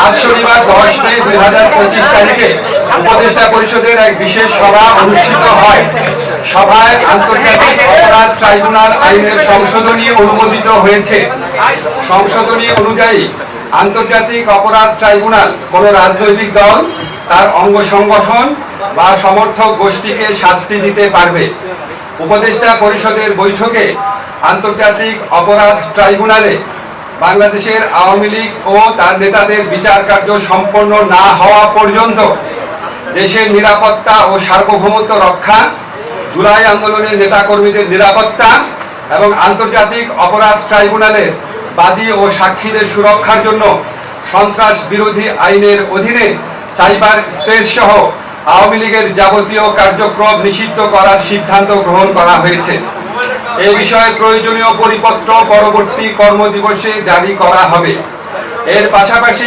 আজ শনিবার 10 মে 2025 তারিখে উপদেষ্টা পরিষদের এক বিশেষ সভা অনুষ্ঠিত হয়। সভায় আন্তর্জাতিক অপরাধ ট্রাইব্যুনাল আইনের সংশোধনী অনুমোদিত হয়েছে। সংশোধনী অনুযায়ী আন্তর্জাতিক অপরাধ ট্রাইব্যুনাল কোন রাজনৈতিক দল, তার অঙ্গ সংগঠন বা সমর্থক গোষ্ঠীকে শাস্তি দিতে পারবে। উপদেষ্টা পরিষদের বৈঠকে আন্তর্জাতিক অপরাধ ট্রাইব্যুনালে বাংলাদেশের আওয়ামী লীগ ও তার নেতাদের বিচার কার্য সম্পন্ন না হওয়া পর্যন্ত দেশের নিরাপত্তা ও সার্বভৌমত্ব রক্ষা, জুলাই আন্দোলনের নেতাকর্মীদের নিরাপত্তা এবং আন্তর্জাতিক অপরাধ ট্রাইব্যুনালের বাদী ও সাক্ষীদের সুরক্ষার জন্য সন্ত্রাস বিরোধী আইনের অধীনে সাইবার স্পেস সহ আওয়ামী লীগের যাবতীয় কার্যক্রম নিষিদ্ধ করার সিদ্ধান্ত গ্রহণ করা হয়েছে। এই বিষয়ে প্রয়োজনীয় পরিপত্র পরবর্তী কর্মদিবসে জারি করা হবে। এর পাশাপাশি